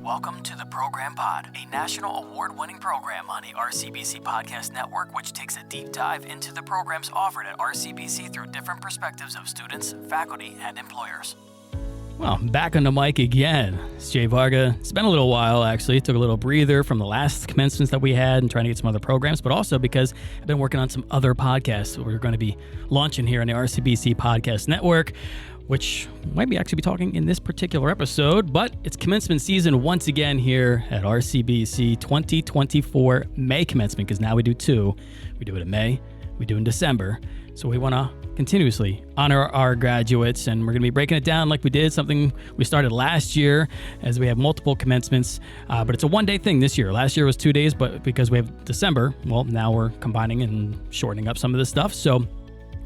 Welcome to the Program Pod, a national award-winning program on the RCBC Podcast Network, which takes a deep dive into the programs offered at RCBC through different perspectives of students, faculty, and employers. Well, back on the mic again. It's Jay Varga. It's been a little while, actually. Took a little breather from the last commencements that we had and trying to get some other programs, but also because I've been working on some other podcasts that we're going to be launching here on the RCBC Podcast Network, which might be actually be talking in this particular episode, but it's commencement season once again here at RCBC 2024 May commencement, because now we do two. We do it in May, we do it in December. So we want to continuously honor our graduates, and we're going to be breaking it down like we did, something we started last year as we have multiple commencements, but it's a one-day thing this year. Last year was 2 days, but because we have December, well, now we're combining and shortening up some of this stuff. So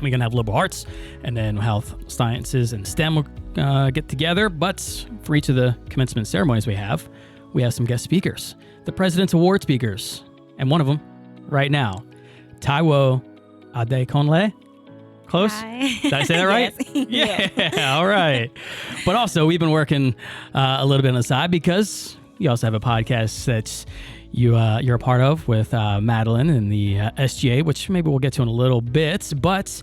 we're going to have liberal arts, and then health sciences and STEM will get together. But for each of the commencement ceremonies we have some guest speakers, the President's Award speakers. And one of them right now, Taiwo Adekunle. Close? Hi. Did I say that right? Yes. Yeah, all right. But also, we've been working a little bit on the side because you also have a podcast that's you're a part of with Madeline and the SGA, which maybe we'll get to in a little bit. But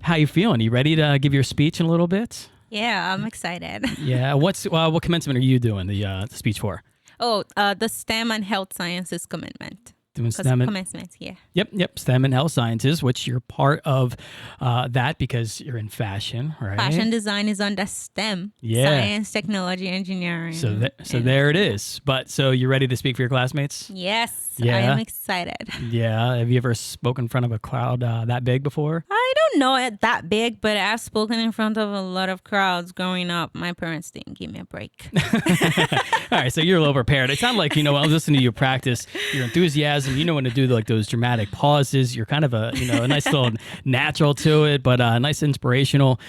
how you feeling? You ready to give your speech in a little bit? Yeah, I'm excited. Yeah. What commencement are you doing the speech for? Oh, the STEM and health sciences commencement. Doing STEM and Commencement, yeah. Yep. STEM and health sciences, which you're part of that because you're in fashion, right? Fashion design is under STEM. Yeah. Science, technology, engineering. So there it is. But so you ready to speak for your classmates? Yes, Yeah. I am excited. Yeah. Have you ever spoken in front of a crowd that big before? I don't know it that big, but I've spoken in front of a lot of crowds growing up. My parents didn't give me a break. All right, so you're a little prepared. It sounded like, I was listening to you practice your enthusiasm. You know when to do like those dramatic pauses. You're kind of a nice little natural to it, but a nice inspirational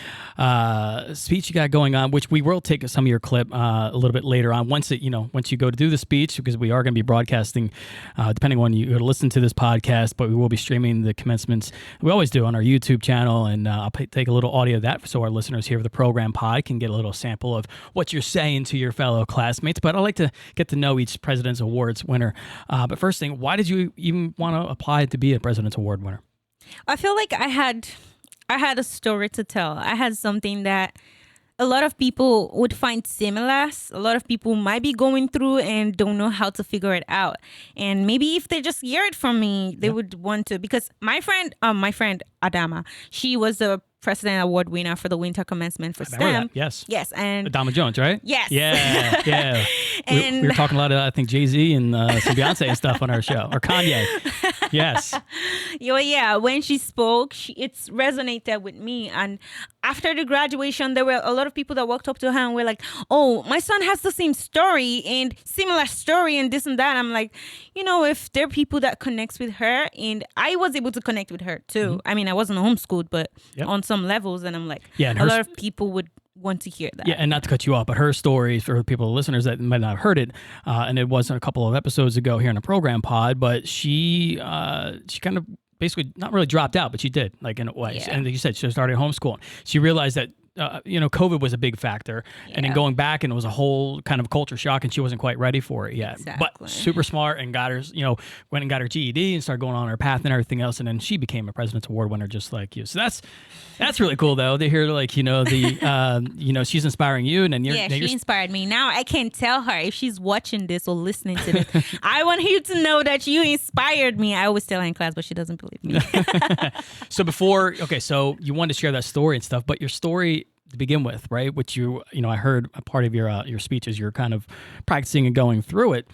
speech you got going on, which we will take some of your clip a little bit later on. Once you go to do the speech, because we are going to be broadcasting, depending on when you go to listen to this podcast, but we will be streaming the commencements. We always do on our YouTube channel, and I'll take a little audio of that so our listeners here of the program pod can get a little sample of what you're saying to your fellow classmates. But I like to get to know each President's Awards winner. But first thing, why did you even want to apply to be a President's Award winner? I feel like I had a story to tell. I had something that a lot of people would find similar. A lot of people might be going through and don't know how to figure it out. And maybe if they just hear it from me, they would want to. Because my friend Adama, she was the President Award winner for the winter commencement for STEM. Yes. Yes. And Adama Jones, right? Yes. Yeah. And we were talking a lot of, I think, Jay-Z and some Beyonce and stuff on our show. Or Kanye. Yes. Yeah. When she spoke, it's resonated with me. And after the graduation, there were a lot of people that walked up to her and were like, oh, my son has the same story and similar story and this and that. I'm like, if there are people that connects with her, and I was able to connect with her too. Mm-hmm. I mean, I wasn't homeschooled, but on some levels, and I'm like, a lot of people would want to hear that. Yeah, and not to cut you off, but her story, for people, listeners that might not have heard it, and it wasn't a couple of episodes ago here in the program pod, but she kind of basically not really dropped out, but she did, like, in a way. Yeah. And like you said, she started homeschooling. She realized that COVID was a big factor, and then going back, and it was a whole kind of culture shock, and she wasn't quite ready for it yet. Exactly. But super smart, and got her, went and got her GED and started going on her path and everything else, and then she became a President's Award winner just like you. So that's really cool, though. To hear she's inspiring you, and then she inspired me. Now I can tell her if she's watching this or listening to this, I want you to know that you inspired me. I always tell her in class, but she doesn't believe me. So you wanted to share that story and stuff, but your story to begin with, right? Which I heard a part of your speech as you're kind of practicing and going through it.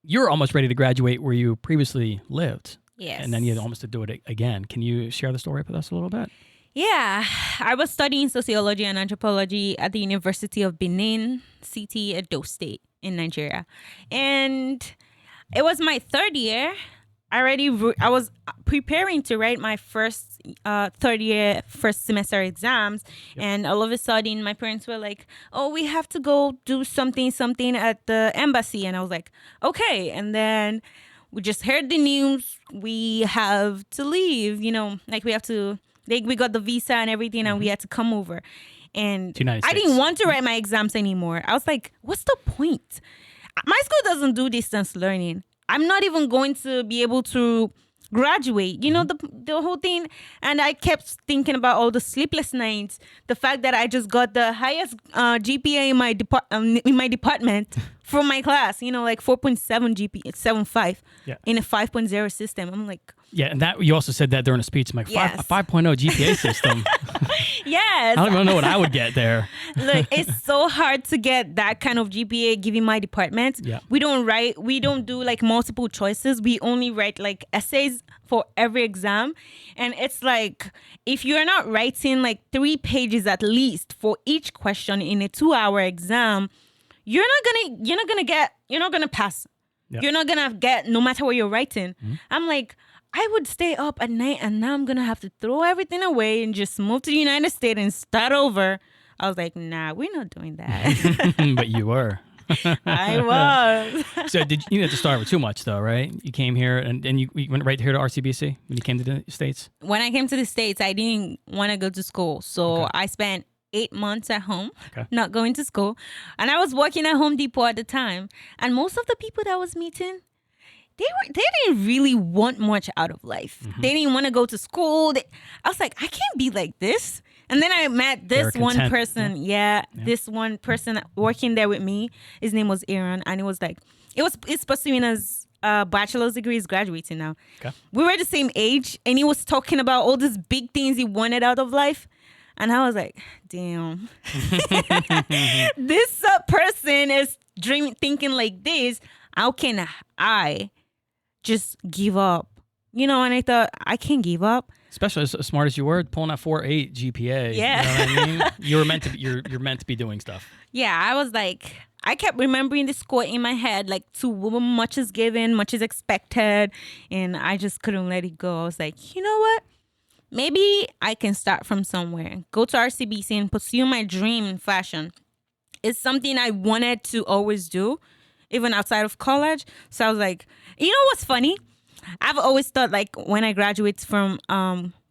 You're almost ready to graduate where you previously lived. Yes. And then you had almost to do it again. Can you share the story with us a little bit? Yeah. I was studying sociology and anthropology at the University of Benin City, Edo State in Nigeria. And it was my third year. I was preparing to write my first third year first semester exams, and all of a sudden my parents were like, oh, we have to go do something at the embassy. And I was like, okay. And then we just heard the news, we have to leave, we got the visa and everything, and we had to come over. And United I States. didn't want to write my exams anymore. I was like, what's the point? My school doesn't do distance learning. I'm not even going to be able to graduate. You know, the whole thing. And I kept thinking about all the sleepless nights, the fact that I just got the highest GPA in my department from my class, you know, like 4.7 GPA, 7.5 in a 5.0 system. I'm like, yeah, and that you also said that during a speech. I'm like, Yes. a 5.0 GPA system. yes. I don't even know what I would get there. Look, it's so hard to get that kind of GPA given my department. Yeah. We don't do like multiple choices. We only write like essays for every exam. And it's like, if you're not writing like 3 pages at least for each question in a 2-hour exam, you're not gonna pass. Yeah. You're not gonna get, no matter what you're writing. I'm like, I would stay up at night and now I'm going to have to throw everything away and just move to the United States and start over. I was like, nah, we're not doing that. But you were. I was. So you didn't have to start with too much though, right? You came here and you went right here to RCBC when you came to the States? When I came to the States, I didn't want to go to school. So Okay. I spent 8 months at home, Okay. not going to school. And I was working at Home Depot at the time. And most of the people that I was meeting, they didn't really want much out of life. They didn't want to go to school. I was like, I can't be like this. And then I met this They're one content. person. This one person working there with me. His name was Aaron. And it was like, it's pursuing his bachelor's degree. He's graduating now. Okay. We were the same age. And he was talking about all these big things he wanted out of life. And I was like, damn. This person is thinking like this. How can I just give up? You know, and I thought, I can't give up. Especially as smart as you were, pulling that 4.8 GPA. Yeah. You know what I mean? You're meant to be doing stuff. Yeah, I was like, I kept remembering this quote in my head, like, to whom much is given, much is expected. And I just couldn't let it go. I was like, you know what? Maybe I can start from somewhere. Go to RCBC and pursue my dream in fashion. It's something I wanted to always do, even outside of college. So I was like, you know what's funny? I've always thought, like, when I graduate from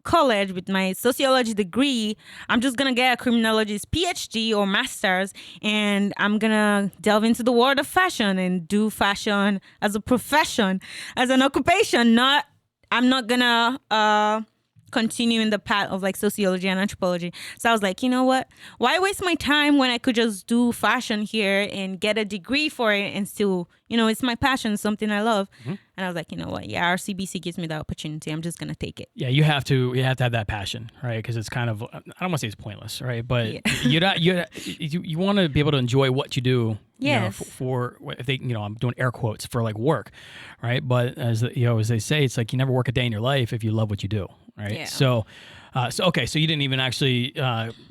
college with my sociology degree, I'm just going to get a criminologist PhD or master's, and I'm going to delve into the world of fashion and do fashion as a profession, as an occupation. I'm not going to continue in the path of like sociology and anthropology. So I was like, you know what? Why waste my time when I could just do fashion here and get a degree for it and still, you know, it's my passion, something I love. And I was like, you know what? Yeah, RCBC gives me that opportunity. I'm just going to take it. Yeah, you have to have that passion, right? Because it's kind of, I don't want to say it's pointless, right? But you want to be able to enjoy what you do. Yes. You know, for if they, you know, I'm doing air quotes for like work, right? But as they say, it's like you never work a day in your life if you love what you do, right? Yeah. So you didn't even actually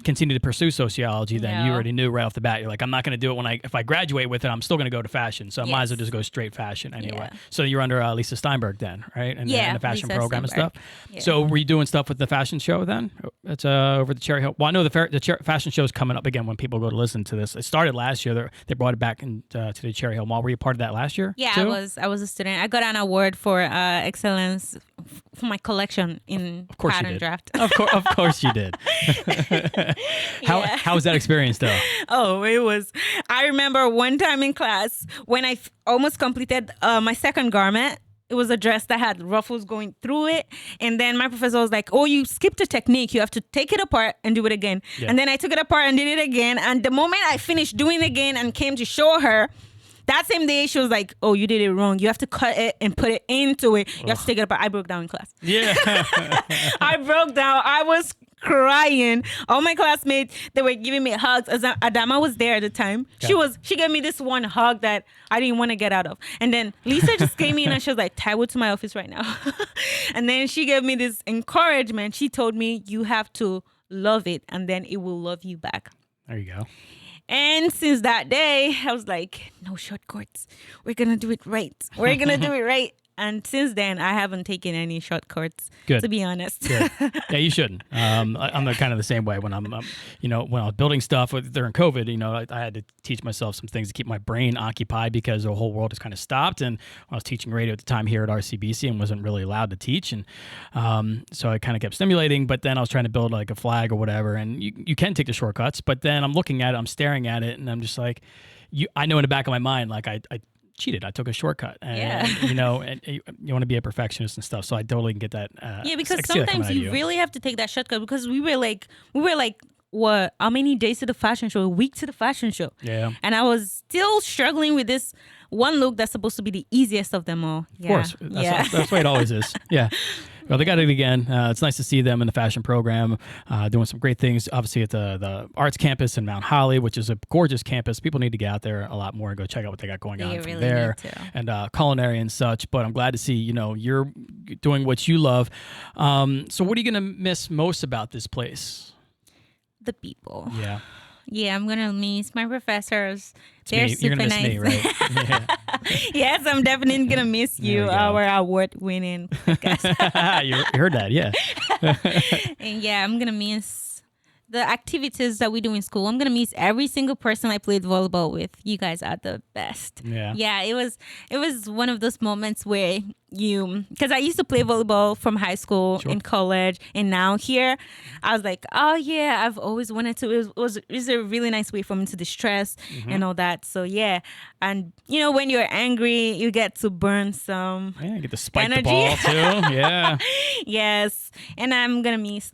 continue to pursue sociology. Then you No. already knew right off the bat. You're like, I'm not going to do it if I graduate with it. I'm still going to go to fashion, so I might as well Yes. just go straight fashion anyway. Yeah. So you're under Lisa Steinberg then, right? And Yeah, the fashion Lisa program Steinberg. and stuff. Yeah. So were you doing stuff with the fashion show then? It's over the Cherry Hill. Well, I know the fashion show is coming up again when people go to listen to this. It started last year. They brought it back to the Cherry Hill Mall. Were you part of that last year? Yeah, too? I was a student. I got an award for excellence for my collection in Of course you pattern did. draft. Of course you did. Yeah. How was that experience though? Oh, it was. I remember one time in class when I almost completed my second garment. It was a dress that had ruffles going through it. And then my professor was like, oh, you skipped a technique. You have to take it apart and do it again. Yeah. And then I took it apart and did it again. And the moment I finished doing it again and came to show her, that same day, she was like, oh, you did it wrong. You have to cut it and put it into it. You have to take it apart. I broke down in class. Yeah. I broke down. I was crying. All my classmates, they were giving me hugs. As Adama was there at the time. Okay. She gave me this one hug that I didn't want to get out of. And then Lisa just came in and she was like, Taiwo to my office right now. And then she gave me this encouragement. She told me, you have to love it and then it will love you back. There you go. And since that day, I was like, no shortcuts. We're going to do it right. We're going to do it right. And since then, I haven't taken any shortcuts, Good. to be honest. Good. Yeah, you shouldn't. I'm kind of the same way when I'm, when I was building stuff during COVID, I had to teach myself some things to keep my brain occupied because the whole world has kind of stopped. And I was teaching radio at the time here at RCBC and wasn't really allowed to teach. And so I kind of kept stimulating, but then I was trying to build like a flag or whatever. And you can take the shortcuts, but then I'm looking at it, I'm staring at it, and I'm just like, I know in the back of my mind, like I cheated. I took a shortcut, and and you want to be a perfectionist and stuff. So I totally can get that. Because sometimes you really have to take that shortcut because we were like, what? How many days to the fashion show? A week to the fashion show. Yeah. And I was still struggling with this one look that's supposed to be the easiest of them all. Of course, that's the way it always is. Yeah. Well, they got it again. It's nice to see them in the fashion program, doing some great things. Obviously, at the arts campus in Mount Holly, which is a gorgeous campus. People need to get out there a lot more and go check out what they got going on from there, and culinary and such. But I'm glad to see you're doing what you love. So, what are you going to miss most about this place? The people. Yeah. Yeah, I'm gonna miss my professors. They're You're super gonna miss nice. me, right? Yeah. Yes, I'm definitely gonna miss you, our award-winning podcast. You heard that, yeah. And yeah, I'm gonna miss the activities that we do in school. I'm gonna miss every single person I played volleyball with. You guys are the best. Yeah. It was one of those moments where because I used to play volleyball from high school, in college, and now here, I was like, oh yeah, I've always wanted to. It was a really nice way for me to distress and all that. So yeah, and when you're angry, you get to burn some. Yeah, you get to spike energy. the ball too. Yeah. Yes, and I'm gonna miss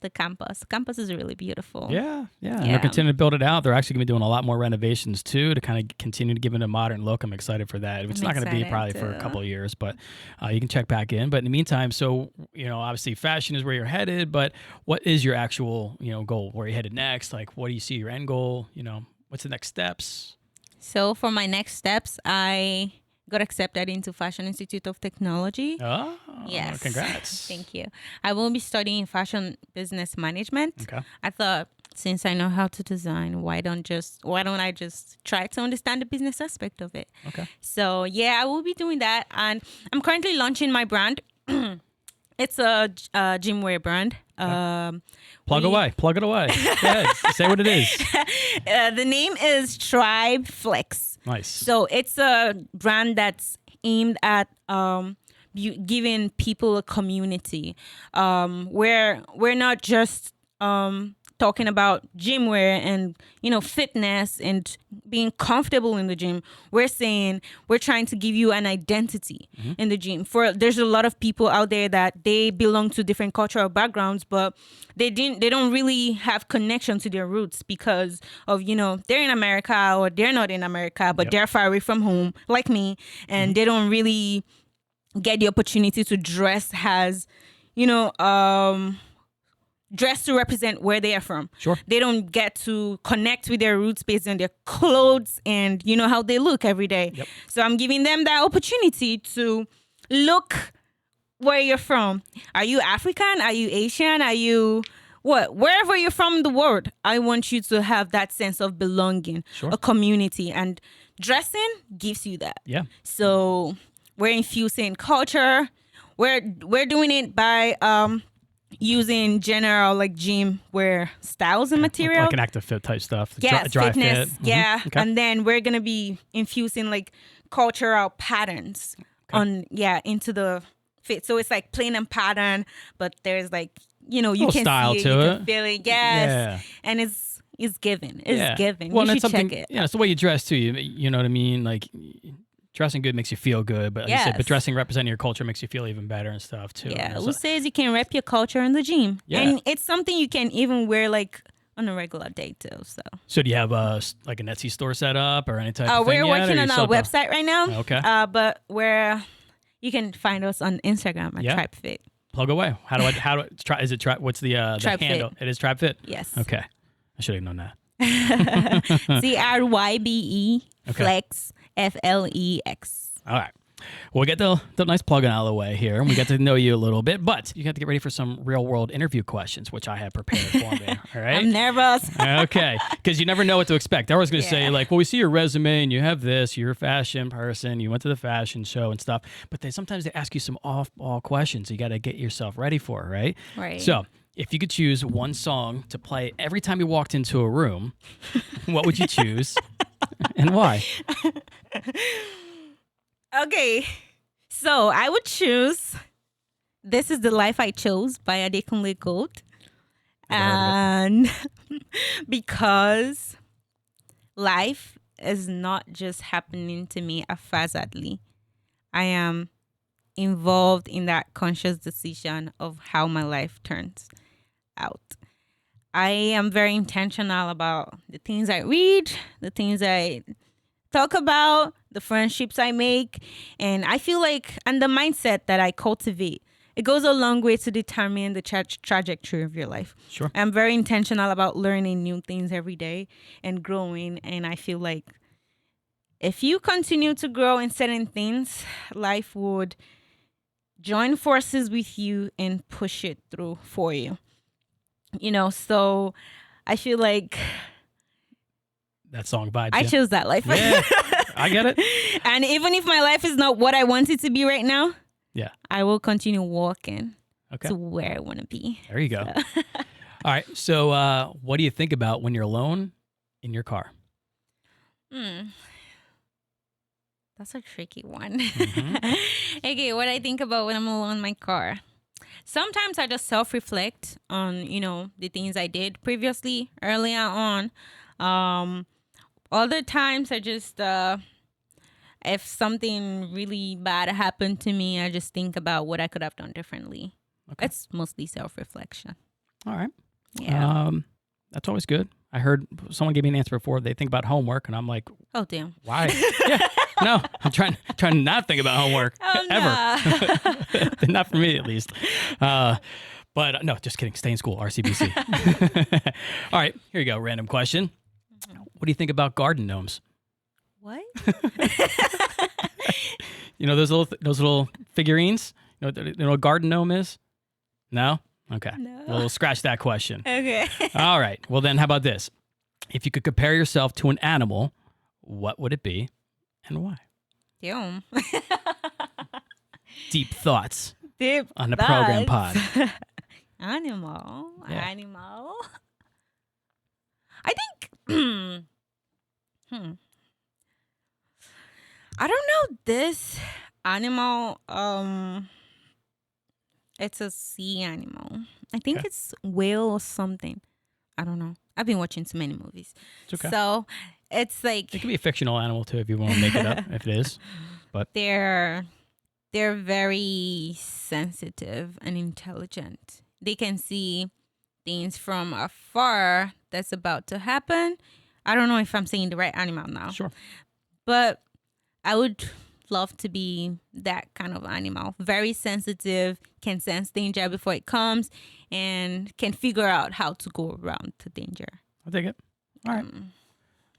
the campus. The campus is really beautiful. Yeah. And they're continuing to build it out. They're actually going to be doing a lot more renovations too to kind of continue to give it a modern look. I'm excited for that. It's not going to be probably for a couple of years, but you can check back in. But in the meantime, so, obviously fashion is where you're headed, but what is your actual, goal? Where are you headed next? Like, what do you see your end goal? What's the next steps? So for my next steps, I got accepted into Fashion Institute of Technology. Oh, yes. Congrats. Thank you. I will be studying fashion business management. Okay. I thought, since I know how to design, why don't I just try to understand the business aspect of it? Okay. So yeah, I will be doing that. And I'm currently launching my brand. It's a gym wear brand. Plug it away. Go ahead. Say what it is. The name is Tribe Flex. Nice. So it's a brand that's aimed at giving people a community. Where we're not just talking about gym wear and fitness and being comfortable in the gym. We're saying we're trying to give you an identity in the gym. There's a lot of people out there that they belong to different cultural backgrounds, but they don't really have connection to their roots because of they're in America or they're not in America, but they're far away from home like me, and they don't really get the opportunity to dress as dress to represent where they are from. Sure. They don't get to connect with their roots based on their clothes and how they look every day. Yep. So I'm giving them that opportunity to look where you're from. Are you African? Are you Asian? Are you what? Wherever you're from in the world, I want you to have that sense of belonging, a community, and dressing gives you that. Yeah. So we're infusing culture. We're doing it by using general gym wear styles and material, like an active fit type stuff. Yes, dry fitness. fit. Yeah, Okay. and then we're gonna be infusing cultural patterns into the fit. So it's plain and pattern, but there's you can style see it, to you it. can feel it. Yes, Yeah. and it's given. It's given. Well, You and should it's something. check it. Yeah, it's the way you dress too. You know what I mean? Dressing good makes you feel good, but like you said, but dressing representing your culture makes you feel even better and stuff too. Yeah, who says you can rep your culture in the gym? Yeah. And it's something you can even wear on a regular day too. So do you have a Etsy store set up or any type of thing we're yet, working or on you our still have website right now. Okay. But you can find us on Instagram at TribeFit. Plug away. How do I try? Is it Tribe? What's the Tribe handle? Fit. It is TribeFit. Yes. Okay. I should have known that. CRYBE Flex FLEX. All right. Well, we get the nice plug-in out of the way here, and we got to know you a little bit, but you got to get ready for some real-world interview questions, which I have prepared for me. All right? I'm nervous. Okay, because you never know what to expect. I was going to say, Yeah. like, well, we see your resume, and you have this, you're a fashion person, you went to the fashion show and stuff, but sometimes they ask you some off-ball questions you got to get yourself ready for, right? Right. So, if you could choose one song to play every time you walked into a room, what would you choose and why? Okay. So I would choose This Is the Life I Chose by Adekunle Gold. Never heard And because life is not just happening to me haphazardly, I am involved in that conscious decision of how my life turns out. I am very intentional about the things I read, the things I talk about, the friendships I make, and I feel like, and the mindset that I cultivate, it goes a long way to determine the trajectory of your life. Sure. I'm very intentional about learning new things every day and growing, and I feel like if you continue to grow in certain things, life would join forces with you and push it through for you. So I feel like That song vibes. I chose that life. Yeah, I get it. And even if my life is not what I want it to be right now, Yeah. I will continue walking Okay. to where I want to be. There you go. All right. So, what do you think about when you're alone in your car? That's a tricky one. Mhm. Okay, what I think about when I'm alone in my car. Sometimes I just self-reflect on, the things I did previously, earlier on. Other times I just, if something really bad happened to me, I just think about what I could have done differently. Okay. It's mostly self-reflection. All right. Yeah. That's always good. I heard someone gave me an answer before. They think about homework, and I'm like, Oh, damn. why? Yeah. No, I'm trying to not think about homework ever. No. Not for me, at least. But no, just kidding. Stay in school, RCBC. All right, here you go. Random question. What do you think about garden gnomes? What? Those little figurines. You know what a garden gnome is? No. Okay. No. We'll scratch that question. Okay. All right. Well, then, how about this? If you could compare yourself to an animal, what would it be and why? Damn. Deep thoughts Deep on the program pod. Animal. Yeah. Animal. I think. I don't know this animal. It's a sea animal. I think Okay. it's whale or something. I don't know. I've been watching too many movies. It's okay. So it's like It could be a fictional animal too if you want to make it up. If it is, they're very sensitive and intelligent. They can see things from afar that's about to happen. I don't know if I'm saying the right animal now. sure. But I would love to be that kind of animal. Very sensitive, can sense danger before it comes, and can figure out how to go around the danger. I'll take it. All right.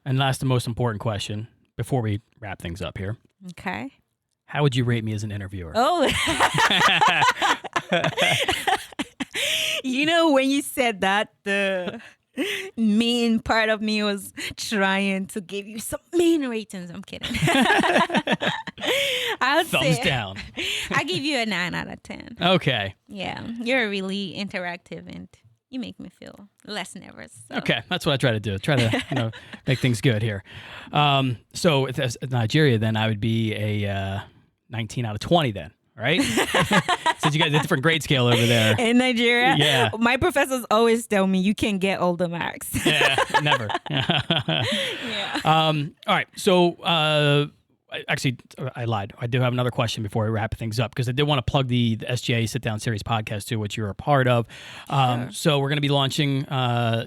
And last, the most important question before we wrap things up here: Okay. how would you rate me as an interviewer? Oh. When you said that, the main part of me was trying to give you some main ratings. I'm kidding. I would Thumbs say down. I give you a 9 out of 10. Okay. Yeah, you're really interactive and you make me feel less nervous. So. Okay, that's what I try to do. Try to make things good here. So if that's Nigeria, then I would be a 19 out of 20 then, right? Since you got a different grade scale over there. In Nigeria, Yeah. my professors always tell me you can get all the marks. Yeah, never. Yeah. All right, so I lied. I do have another question before we wrap things up because I did want to plug the SGA Sit Down Series podcast too, which you're a part of. So we're going to be launching, a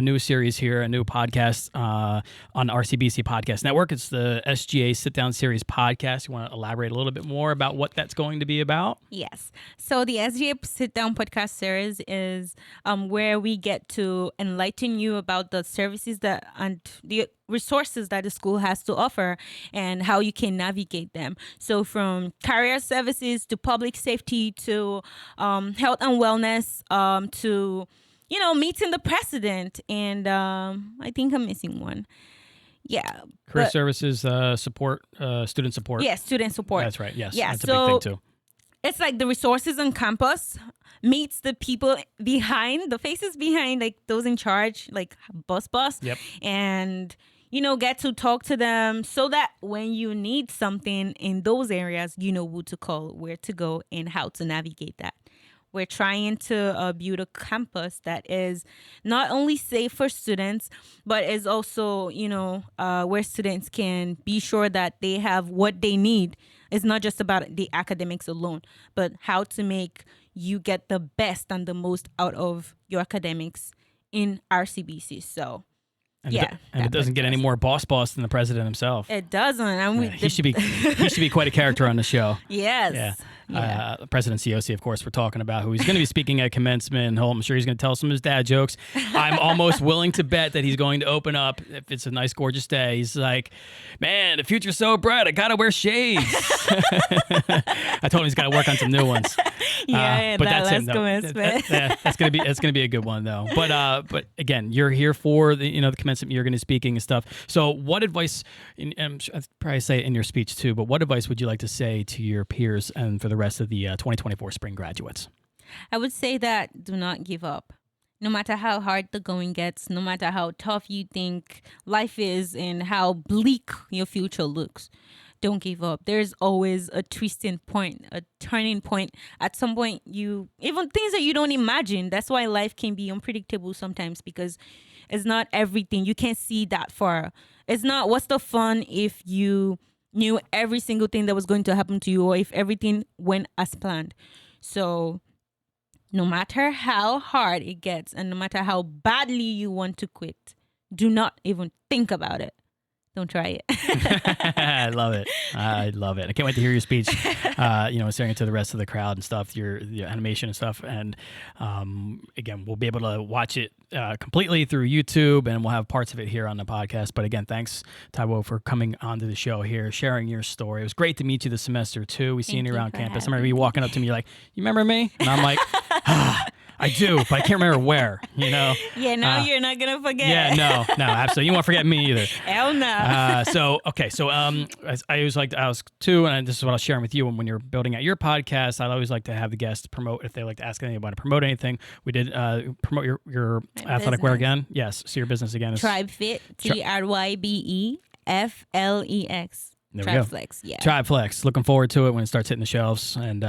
new series here, a new podcast on the RCBC Podcast Network. It's the SGA Sit Down Series podcast. You want to elaborate a little bit more about what that's going to be about? Yes. So the SGA Sit Down podcast series is where we get to enlighten you about the services and the resources that the school has to offer and how you can navigate them. So from career services to public safety to health and wellness to, meeting the president. And I think I'm missing one. Yeah. Career services, support, student support. Yeah, student support. That's right. Yes. Yeah, That's a big thing too. It's like the resources on campus meets the people behind, the faces behind, like those in charge, like boss. Yep. And, get to talk to them so that when you need something in those areas, you know who to call, where to go, and how to navigate that. We're trying to build a campus that is not only safe for students, but is also, where students can be sure that they have what they need. It's not just about the academics alone, but how to make you get the best and the most out of your academics in RCBC. So, and it doesn't get any more boss than the president himself. It doesn't. And he should be quite a character on the show. Yes. Yeah. President COC, of course, we're talking about, who he's going to be speaking at commencement. I'm sure he's going to tell some of his dad jokes. I'm almost willing to bet that he's going to open up, if it's a nice, gorgeous day. He's like, man, the future's so bright. I got to wear shades. I told him he's got to work on some new ones. But that's him, though. That's going to be a good one, though. But again, you're here for the commencement. You're going to be speaking and stuff. So what advice, and I'd probably say it in your speech too, but what advice would you like to say to your peers and for the rest of the 2024 spring graduates? I would say that do not give up. No matter how hard the going gets, no matter how tough you think life is and how bleak your future looks, don't give up. There's always a twisting point, a turning point. At some point, even things that you don't imagine. That's why life can be unpredictable sometimes, because it's not everything. You can't see that far. It's not, what's the fun if you knew every single thing that was going to happen to you, or if everything went as planned. So no matter how hard it gets and no matter how badly you want to quit, do not even think about it. Don't try it. I love it. I love it. I can't wait to hear your speech, saying it to the rest of the crowd and stuff, your animation and stuff. And again, we'll be able to watch it completely through YouTube, and we'll have parts of it here on the podcast. But again, thanks, Taiwo, for coming onto the show here, sharing your story. It was great to meet you this semester, too. We seen you around campus. I remember you walking up to me, you're like, you remember me? And I'm like, I do, but I can't remember where, Yeah, now you're not going to forget. Yeah, no, absolutely. You won't forget me either. Hell no. So I always like to ask too, and this is what I was sharing with you when you're building out your podcast. I always like to have the guests promote, if they like to ask anybody to promote anything. We did promote your athletic wear again. Yes, so your business again is TribeFit, TRYBEFLEX. TribeFlex, yeah. TribeFlex. Looking forward to it when it starts hitting the shelves, and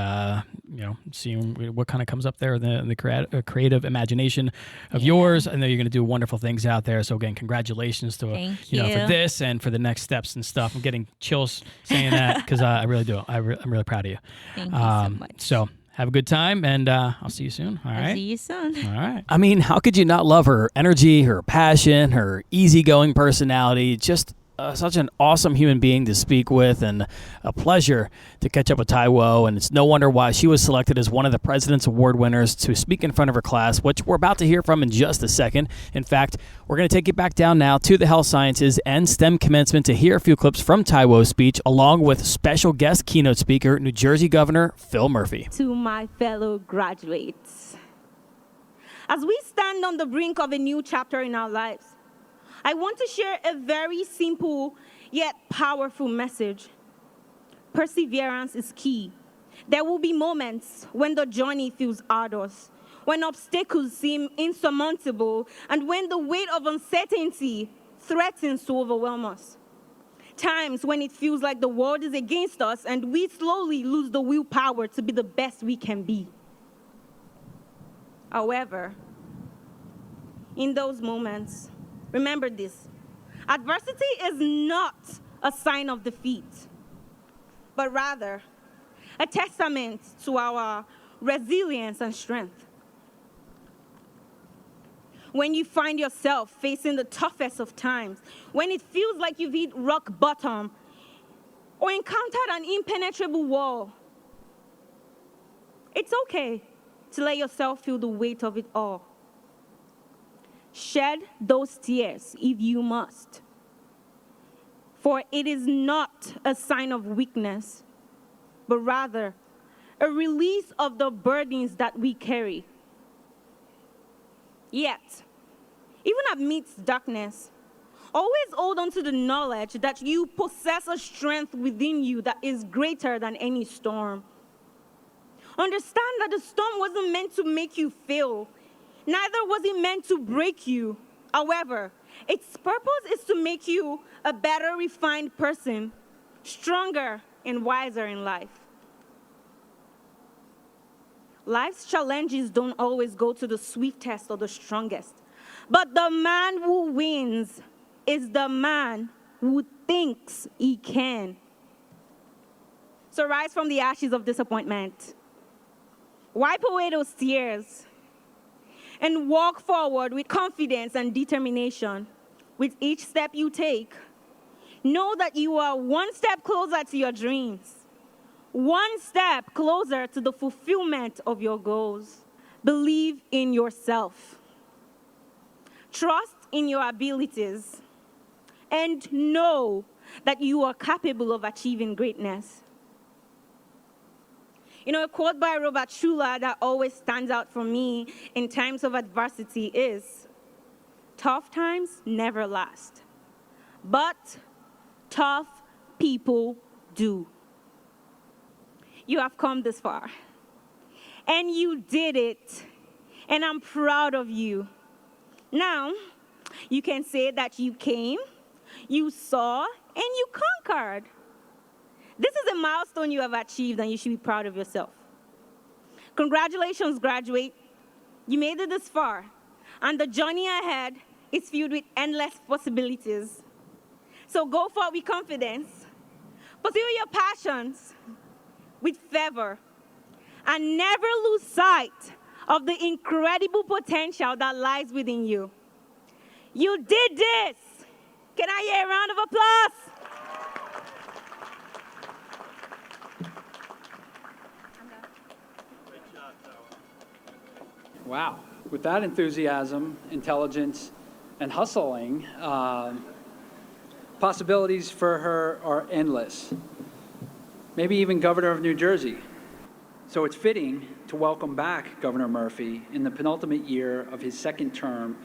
seeing what kind of comes up there, the creative imagination of yours. I know you're going to do wonderful things out there. So again, congratulations to Thank you. For this and for the next steps and stuff. I'm getting chills saying that because I really do. I'm really proud of you. Thank you so much. So have a good time, and I'll see you soon. All right. I'll see you soon. All right. I mean, how could you not love her energy, her passion, her easygoing personality? Just such an awesome human being to speak with, and a pleasure to catch up with Taiwo. And it's no wonder why she was selected as one of the President's Award winners to speak in front of her class, which we're about to hear from in just a second. In fact, we're going to take you back down now to the Health Sciences and STEM Commencement to hear a few clips from Taiwo's speech, along with special guest keynote speaker, New Jersey Governor Phil Murphy. To my fellow graduates, as we stand on the brink of a new chapter in our lives, I want to share a very simple yet powerful message. Perseverance is key. There will be moments when the journey feels arduous, when obstacles seem insurmountable, and when the weight of uncertainty threatens to overwhelm us. Times when it feels like the world is against us and we slowly lose the willpower to be the best we can be. However, in those moments, remember this: adversity is not a sign of defeat, but rather a testament to our resilience and strength. When you find yourself facing the toughest of times, when it feels like you've hit rock bottom or encountered an impenetrable wall, it's okay to let yourself feel the weight of it all. Shed those tears if you must. For it is not a sign of weakness, but rather a release of the burdens that we carry. Yet, even amidst darkness, always hold on to the knowledge that you possess a strength within you that is greater than any storm. Understand that the storm wasn't meant to make you fail. Neither was it meant to break you. However, its purpose is to make you a better refined person, stronger and wiser in life. Life's challenges don't always go to the swiftest or the strongest. But the man who wins is the man who thinks he can. So rise from the ashes of disappointment. Wipe away those tears. And walk forward with confidence and determination. With each step you take, know that you are one step closer to your dreams. One step closer to the fulfillment of your goals. Believe in yourself. Trust in your abilities. And know that you are capable of achieving greatness. You know, a quote by Robert Schuller that always stands out for me in times of adversity is, tough times never last, but tough people do. You have come this far, and you did it, and I'm proud of you. Now, you can say that you came, you saw, and you conquered. This is a milestone you have achieved, and you should be proud of yourself. Congratulations, graduate. You made it this far, and the journey ahead is filled with endless possibilities. So go forward with confidence. Pursue your passions with fervor, and never lose sight of the incredible potential that lies within you. You did this. Can I hear a round of applause? Wow. With that enthusiasm, intelligence, and hustling, possibilities for her are endless. Maybe even Governor of New Jersey. So it's fitting to welcome back Governor Murphy in the penultimate year of his second term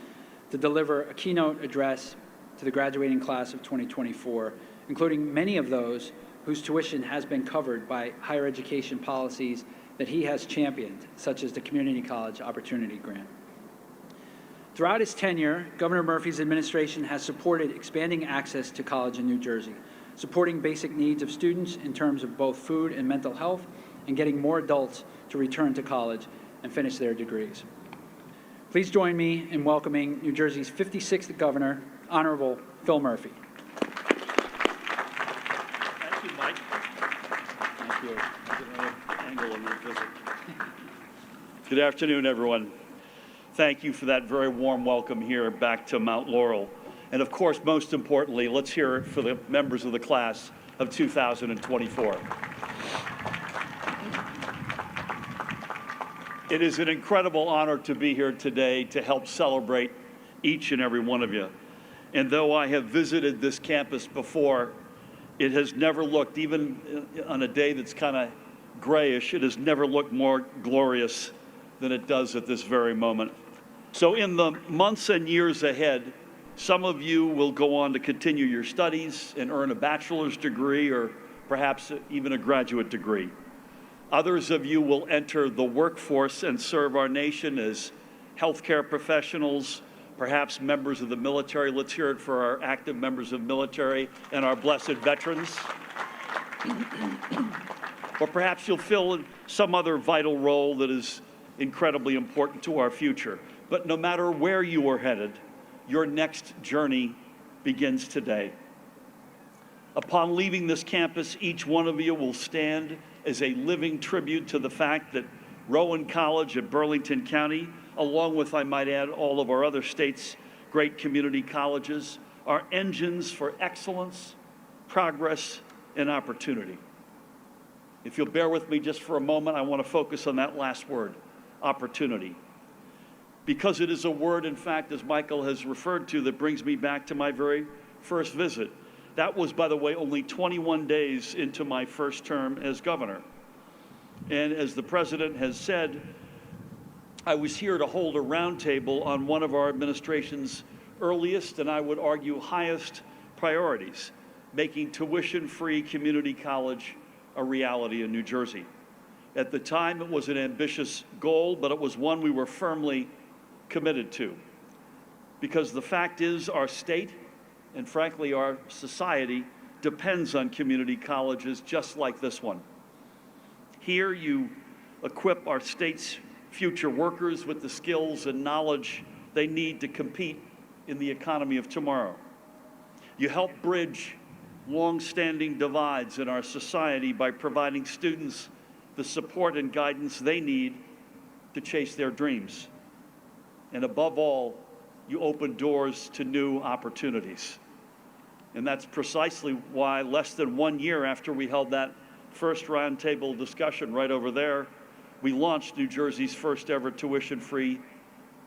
to deliver a keynote address to the graduating class of 2024, including many of those whose tuition has been covered by higher education policies that he has championed, such as the Community College Opportunity Grant. Throughout his tenure, Governor Murphy's administration has supported expanding access to college in New Jersey, supporting basic needs of students in terms of both food and mental health, and getting more adults to return to college and finish their degrees. Please join me in welcoming New Jersey's 56th Governor, Honorable Phil Murphy. Thank you, Mike. Thank you. Good afternoon, everyone. Thank you for that very warm welcome here back to Mount Laurel. And of course, most importantly, let's hear it for the members of the class of 2024. It is an incredible honor to be here today to help celebrate each and every one of you. And though I have visited this campus before, it has never looked, even on a day that's kind of grayish, it has never looked more glorious than it does at this very moment. So in the months and years ahead, some of you will go on to continue your studies and earn a bachelor's degree or perhaps even a graduate degree. Others of you will enter the workforce and serve our nation as healthcare professionals, perhaps members of the military. Let's hear it for our active members of military and our blessed veterans. Or perhaps you'll fill some other vital role that is incredibly important to our future. But no matter where you are headed, your next journey begins today. Upon leaving this campus, each one of you will stand as a living tribute to the fact that Rowan College at Burlington County, along with, I might add, all of our other states' great community colleges, are engines for excellence, progress, and opportunity. If you'll bear with me just for a moment, I want to focus on that last word, opportunity. Because it is a word, in fact, as Michael has referred to, that brings me back to my very first visit. That was, by the way, only 21 days into my first term as governor. And as the president has said, I was here to hold a roundtable on one of our administration's earliest, and I would argue highest priorities, making tuition-free community college a reality in New Jersey. At the time, it was an ambitious goal, but it was one we were firmly committed to. Because the fact is, our state, and frankly, our society, depends on community colleges just like this one. Here, you equip our state's future workers with the skills and knowledge they need to compete in the economy of tomorrow. You help bridge long-standing divides in our society by providing students the support and guidance they need to chase their dreams. And above all, you open doors to new opportunities. And that's precisely why less than 1 year after we held that first roundtable discussion right over there, we launched New Jersey's first ever tuition-free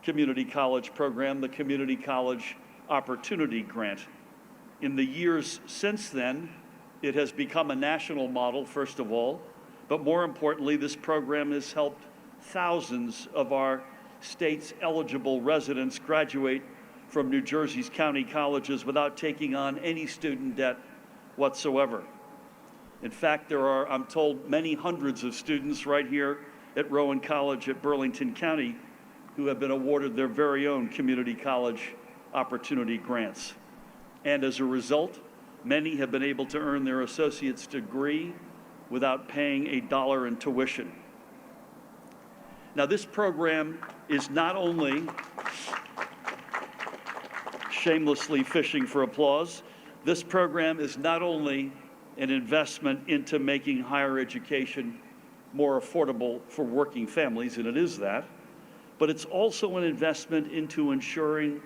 community college program, the Community College Opportunity Grant. In the years since then, it has become a national model, first of all, but more importantly, this program has helped thousands of our state's eligible residents graduate from New Jersey's county colleges without taking on any student debt whatsoever. In fact, there are, I'm told, many hundreds of students right here at Rowan College at Burlington County who have been awarded their very own community college opportunity grants. And as a result, many have been able to earn their associate's degree without paying a dollar in tuition. Now, this program is not only shamelessly fishing for applause, this program is not only an investment into making higher education more affordable for working families, and it is that, but it's also an investment into ensuring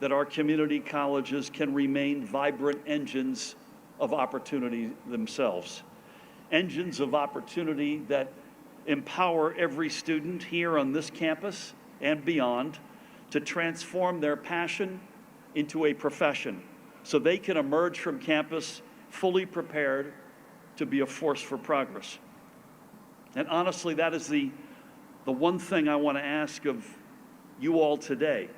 that our community colleges can remain vibrant engines of opportunity themselves. Engines of opportunity that empower every student here on this campus and beyond to transform their passion into a profession so they can emerge from campus fully prepared to be a force for progress. And honestly, that is the one thing I want to ask of you all today,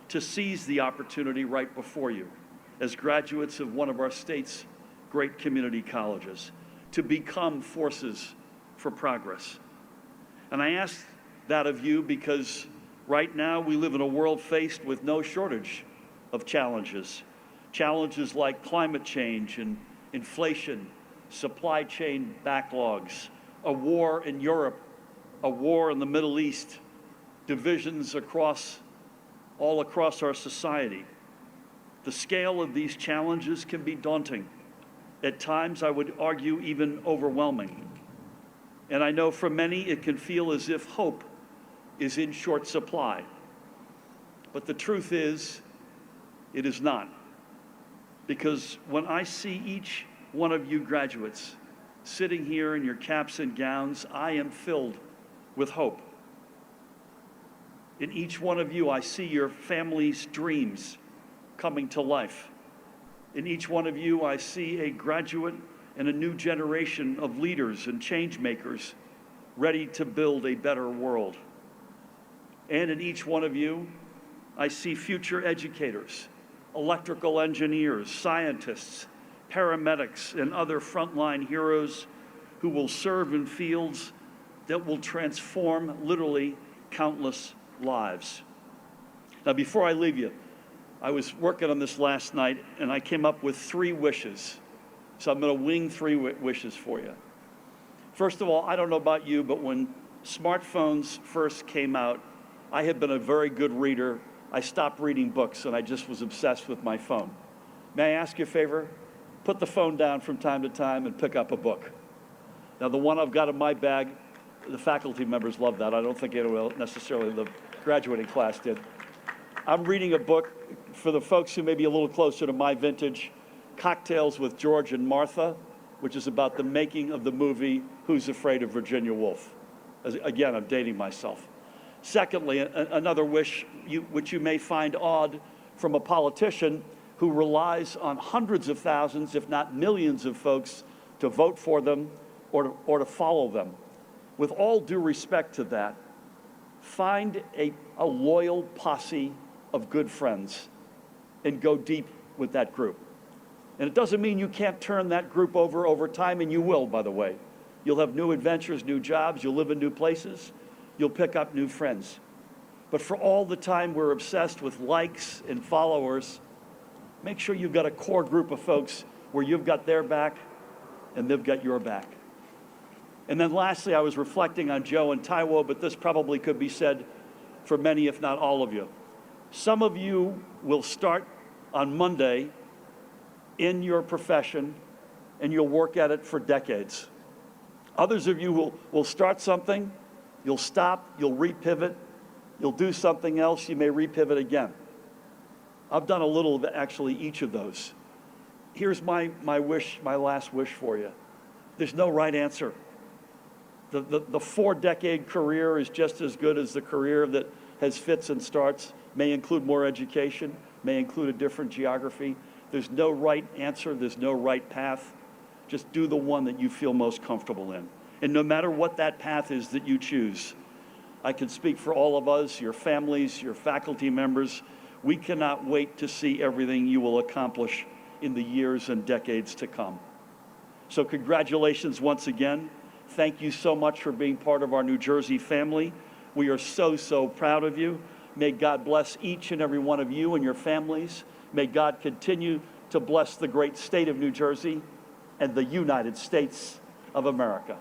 to seize the opportunity right before you as graduates of one of our state's great community colleges, to become forces for progress. And I ask that of you because right now we live in a world faced with no shortage of challenges. Challenges like climate change and inflation, supply chain backlogs, a war in Europe, a war in the Middle East, divisions all across our society. The scale of these challenges can be daunting. At times, I would argue, even overwhelming. And I know for many, it can feel as if hope is in short supply. But the truth is, it is not. Because when I see each one of you graduates sitting here in your caps and gowns, I am filled with hope. In each one of you, I see your family's dreams coming to life. In each one of you, I see a graduate and a new generation of leaders and change makers ready to build a better world. And in each one of you, I see future educators, electrical engineers, scientists, paramedics, and other frontline heroes who will serve in fields that will transform literally countless lives. Now, before I leave you, I was working on this last night, and I came up with 3 wishes. So I'm going to wing 3 wishes for you. First of all, I don't know about you, but when smartphones first came out, I had been a very good reader. I stopped reading books, and I just was obsessed with my phone. May I ask you a favor? Put the phone down from time to time and pick up a book. Now, the one I've got in my bag, the faculty members love that. I don't think anyone necessarily the graduating class did. I'm reading a book for the folks who may be a little closer to my vintage, Cocktails with George and Martha, which is about the making of the movie Who's Afraid of Virginia Woolf. Again, I'm dating myself. Secondly, another wish which you may find odd from a politician who relies on hundreds of thousands, if not millions of folks to vote for them or to follow them. With all due respect to that, find a loyal posse of good friends and go deep with that group. And it doesn't mean you can't turn that group over time, and you will, by the way. You'll have new adventures, new jobs, you'll live in new places, you'll pick up new friends. But for all the time we're obsessed with likes and followers, make sure you've got a core group of folks where you've got their back and they've got your back. And then lastly, I was reflecting on Joe and Taiwo, but this probably could be said for many, if not all of you. Some of you will start on Monday in your profession and you'll work at it for decades. Others of you will start something, you'll stop, you'll repivot, you'll do something else, you may repivot again. I've done a little of actually each of those. Here's my wish, my last wish for you. There's no right answer. The 4-decade career is just as good as the career that has fits and starts, may include more education, may include a different geography. There's no right answer, there's no right path. Just do the one that you feel most comfortable in. And no matter what that path is that you choose, I can speak for all of us, your families, your faculty members. We cannot wait to see everything you will accomplish in the years and decades to come. So congratulations once again. Thank you so much for being part of our New Jersey family. We are so, so proud of you. May God bless each and every one of you and your families. May God continue to bless the great state of New Jersey and the United States of America.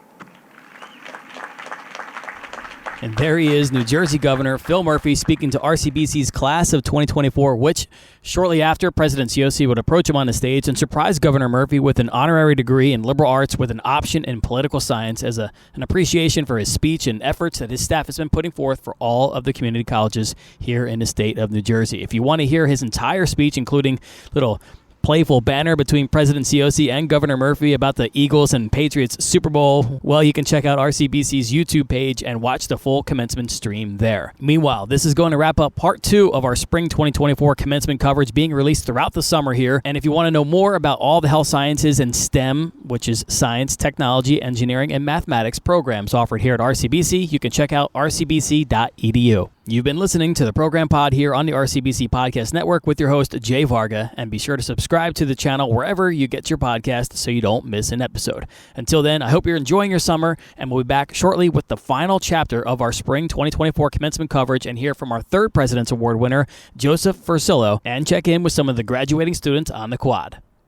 And there he is, New Jersey Governor Phil Murphy, speaking to RCBC's class of 2024, which shortly after, President Siosi would approach him on the stage and surprise Governor Murphy with an honorary degree in liberal arts with an option in political science as an appreciation for his speech and efforts that his staff has been putting forth for all of the community colleges here in the state of New Jersey. If you want to hear his entire speech, including little playful banner between President Siosi and Governor Murphy about the Eagles and Patriots Super Bowl, well, you can check out RCBC's YouTube page and watch the full commencement stream there. Meanwhile, this is going to wrap up part 2 of our spring 2024 commencement coverage being released throughout the summer here. And if you want to know more about all the health sciences and STEM, which is science, technology, engineering, and mathematics programs offered here at RCBC, you can check out rcbc.edu. You've been listening to the Program Pod here on the RCBC Podcast Network with your host, Jay Varga, and be sure to subscribe to the channel wherever you get your podcast so you don't miss an episode. Until then, I hope you're enjoying your summer, and we'll be back shortly with the final chapter of our spring 2024 commencement coverage and hear from our 3rd President's Award winner, Joseph Versillo, and check in with some of the graduating students on the quad.